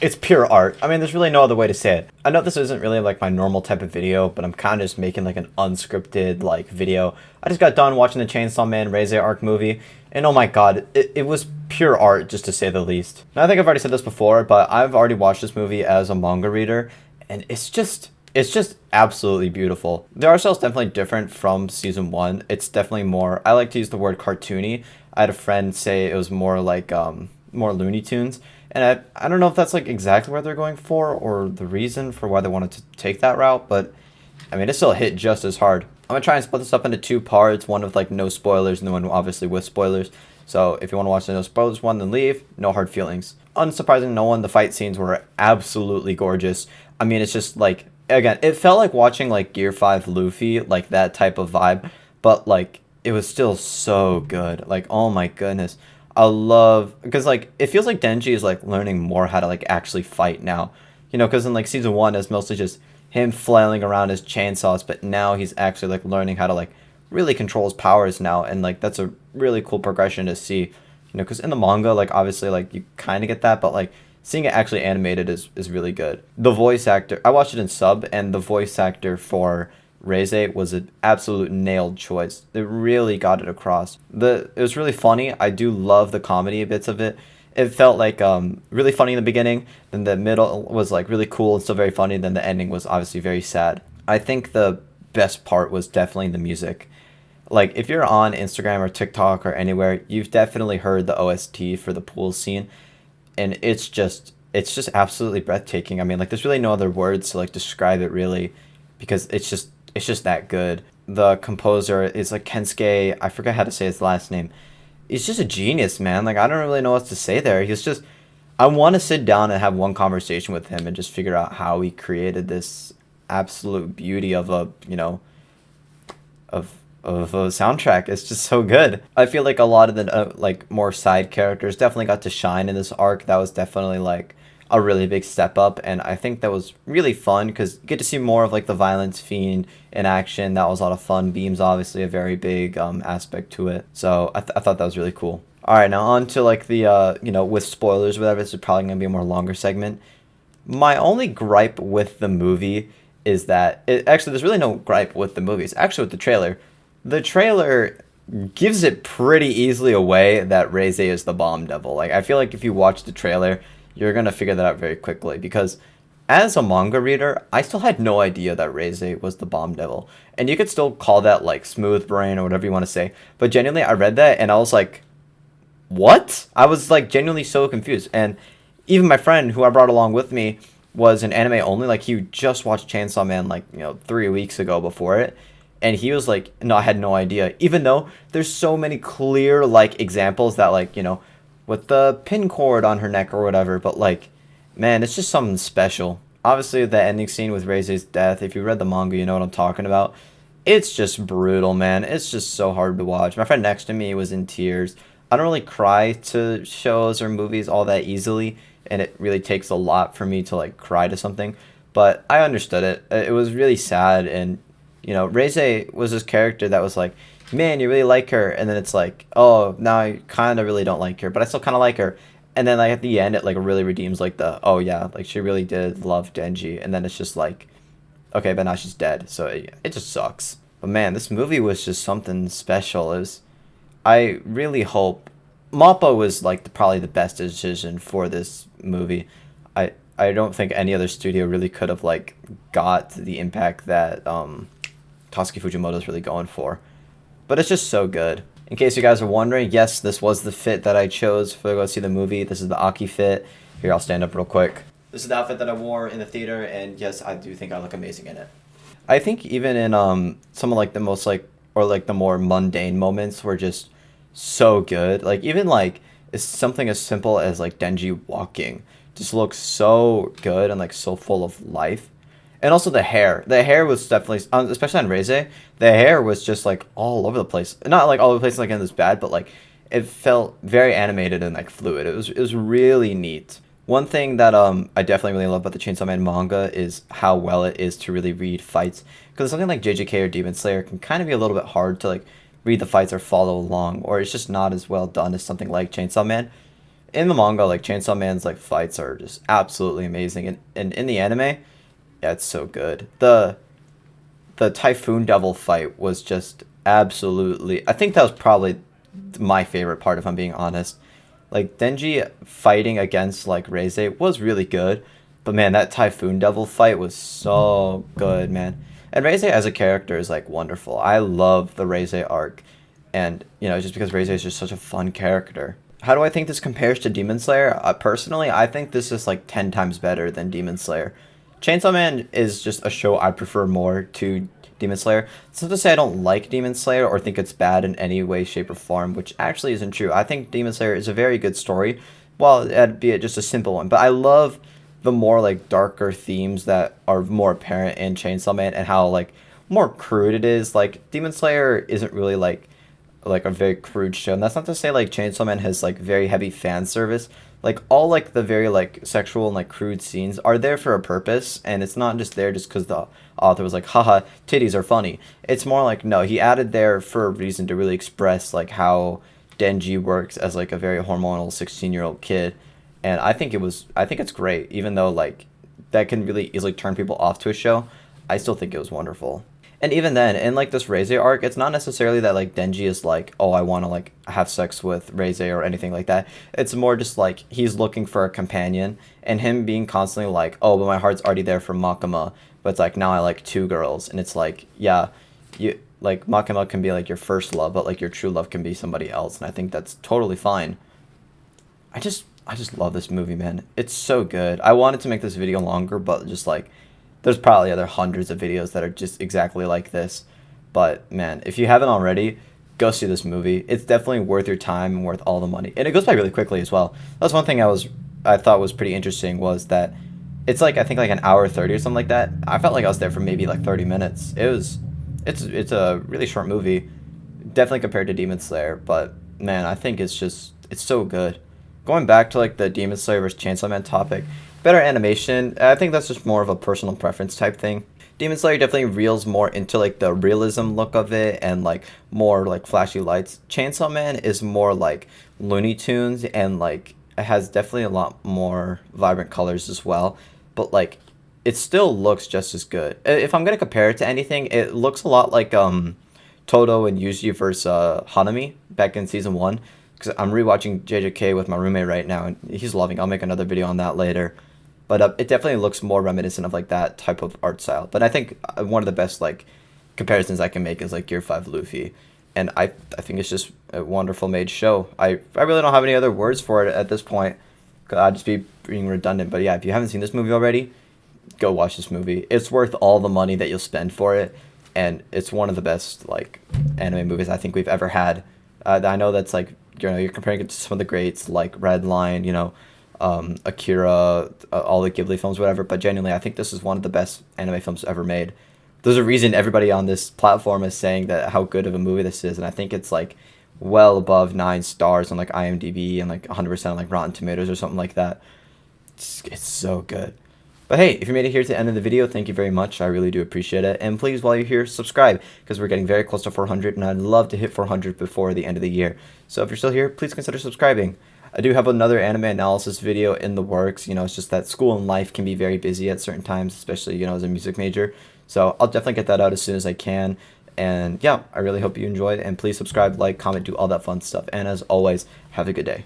it's pure art. I mean, there's really no other way to say it. I know this isn't really like my normal type of video, but I'm kind of just making like an unscripted like video. I just got done watching the Chainsaw Man Reze arc movie, and oh my god, it was pure art, just to say the least. Now, I think I've already said this before, but I've already watched this movie as a manga reader, and it's just absolutely beautiful. The art style is definitely different from season one. It's definitely more, I like to use the word cartoony. I had a friend say it was more like more Looney Tunes. And I don't know if that's like exactly what they're going for or the reason for why they wanted to take that route, but I mean, it still hit just as hard. I'm gonna try and split this up into two parts, one with like no spoilers and the one obviously with spoilers. So if you want to watch the no spoilers one, then leave. No hard feelings. Unsurprising, no one. The fight scenes were absolutely gorgeous. I mean, it's just like, again, it felt like watching like Gear 5 Luffy, like that type of vibe, but like it was still so good. Like, oh my goodness. I love because like it feels like Denji is like learning more how to like actually fight now, because in like season one it's mostly just him flailing around his chainsaws, but now he's actually like learning how to like really control his powers now, and like that's a really cool progression to see, because in the manga like obviously like you kind of get that, but like seeing it actually animated is really good. The voice actor, I watched it in sub, and the voice actor for Reze was an absolute nailed choice. It really got it across. It was really funny. I do love the comedy bits of it. It felt like really funny in the beginning, then the middle was like really cool and still very funny, then the ending was obviously very sad. I think the best part was definitely the music. Like if you're on Instagram or TikTok or anywhere, you've definitely heard the OST for the pool scene, and it's just absolutely breathtaking. I mean, like there's really no other words to like describe it really, because it's just that good. The composer is like Kensuke. I forget how to say his last name. He's just a genius, man. Like I don't really know what to say there. He's just. I want to sit down and have one conversation with him and just figure out how he created this absolute beauty of a of a soundtrack. It's just so good. I feel like a lot of the like more side characters definitely got to shine in this arc. That was definitely like a really big step up, and I think that was really fun because you get to see more of like the violence fiend in action. That was a lot of fun. Beam's obviously a very big aspect to it, so I thought that was really cool. All right, now on to like the with spoilers or whatever. This is probably gonna be a more longer segment. My only gripe with the movie is that there's really no gripe with the movie. It's actually with the trailer. The trailer gives it pretty easily away that Reze is the bomb devil. Like I feel like if you watch the trailer, you're gonna figure that out very quickly because as a manga reader, I still had no idea that Reze was the bomb devil. And you could still call that like smooth brain or whatever you want to say. But genuinely I read that and I was like, what? I was like genuinely so confused. And even my friend who I brought along with me was an anime only. Like he just watched Chainsaw Man like 3 weeks ago before it, and he was like, no, I had no idea. Even though there's so many clear like examples that like with the pin cord on her neck or whatever. But like, man, it's just something special. Obviously, the ending scene with Reise's death. If you read the manga, you know what I'm talking about. It's just brutal, man. It's just so hard to watch. My friend next to me was in tears. I don't really cry to shows or movies all that easily, and it really takes a lot for me to like cry to something. But I understood it. It was really sad, and Reze was this character that was like, man, you really like her, and then it's like, oh, now I kind of really don't like her, but I still kind of like her. And then like at the end, it like really redeems like the, oh yeah, like she really did love Denji, and then it's just like, okay, but now she's dead, so it just sucks. But man, this movie was just something special. I really hope Mappa was like probably the best decision for this movie. I don't think any other studio really could have like got the impact that Tatsuki Fujimoto is really going for. But it's just so good. In case you guys are wondering, yes, this was the fit that I chose for to go see the movie. This is the Aki fit. Here, I'll stand up real quick. This is the outfit that I wore in the theater, and yes, I do think I look amazing in it. I think even in some of like the most like or like the more mundane moments were just so good. Like even like it's something as simple as like Denji walking just looks so good and like so full of life. And also the hair. The hair was definitely, especially on Reze, the hair was just like all over the place. Not like all over the place like in this bad, but like it felt very animated and like fluid. It was really neat. One thing that I definitely really love about the Chainsaw Man manga is how well it is to really read fights. Because something like JJK or Demon Slayer can kind of be a little bit hard to like read the fights or follow along, or it's just not as well done as something like Chainsaw Man. In the manga, like Chainsaw Man's like fights are just absolutely amazing, and in the anime, yeah, it's so good. The Typhoon Devil fight was just absolutely. I think that was probably my favorite part, if I'm being honest. Like Denji fighting against like Reze was really good, but man, that Typhoon Devil fight was so good, man. And Reze as a character is like wonderful. I love the Reze arc, and just because Reze is just such a fun character. How do I think this compares to Demon Slayer? Personally, I think this is like 10 times better than Demon Slayer. Chainsaw Man is just a show I prefer more to Demon Slayer. It's not to say I don't like Demon Slayer or think it's bad in any way, shape, or form, which actually isn't true. I think Demon Slayer is a very good story, well, be it just a simple one. But I love the more like darker themes that are more apparent in Chainsaw Man and how like more crude it is. Like Demon Slayer isn't really like a very crude show. And that's not to say like Chainsaw Man has like very heavy fan service. Like all like the very like sexual and like crude scenes are there for a purpose, and it's not just there just because the author was like, haha, titties are funny. It's more like no, he added there for a reason to really express like how Denji works as like a very hormonal 16-year-old kid. And I think it's great, even though like that can really easily turn people off to a show. I still think it was wonderful. And even then, in like this Reze arc, it's not necessarily that like Denji is like, oh, I want to like have sex with Reze or anything like that. It's more just like he's looking for a companion, and him being constantly like, oh, but my heart's already there for Makima, but it's like now I like two girls, and it's like, yeah, you like Makima can be like your first love, but like your true love can be somebody else, and I think that's totally fine. I just love this movie, man. It's so good. I wanted to make this video longer, but just like there's probably other hundreds of videos that are just exactly like this. But man, if you haven't already, go see this movie. It's definitely worth your time and worth all the money. And it goes by really quickly as well. That's one thing I thought was pretty interesting was that it's like I think like an hour 30 or something like that. I felt like I was there for maybe like 30 minutes. It's a really short movie, definitely compared to Demon Slayer, but man, I think it's so good. Going back to like the Demon Slayer versus Chainsaw Man topic, better animation. I think that's just more of a personal preference type thing. Demon Slayer definitely reels more into like the realism look of it and like more like flashy lights. Chainsaw Man is more like Looney Tunes and like it has definitely a lot more vibrant colors as well. But like it still looks just as good. If I'm gonna compare it to anything, it looks a lot like Todo and Yuji versus Hanami back in season 1. Because I'm rewatching JJK with my roommate right now, and he's loving. I'll make another video on that later. But it definitely looks more reminiscent of like that type of art style. But I think one of the best like comparisons I can make is like Gear 5 Luffy, and I think it's just a wonderful made show. I really don't have any other words for it at this point. Cause I'd just be being redundant. But yeah, if you haven't seen this movie already, go watch this movie. It's worth all the money that you'll spend for it, and it's one of the best like anime movies I think we've ever had. I know that's like you're comparing it to some of the greats like Redline, Akira, all the Ghibli films, whatever. But genuinely, I think this is one of the best anime films ever made. There's a reason everybody on this platform is saying that how good of a movie this is, and I think it's like well above 9 stars on like IMDb and like 100% on like Rotten Tomatoes or something like that. It's so good. But hey, if you made it here to the end of the video, thank you very much. I really do appreciate it. And please, while you're here, subscribe, because we're getting very close to 400, and I'd love to hit 400 before the end of the year. So if you're still here, please consider subscribing. I do have another anime analysis video in the works. It's just that school and life can be very busy at certain times, especially, as a music major. So I'll definitely get that out as soon as I can. And yeah, I really hope you enjoyed. And please subscribe, like, comment, do all that fun stuff. And as always, have a good day.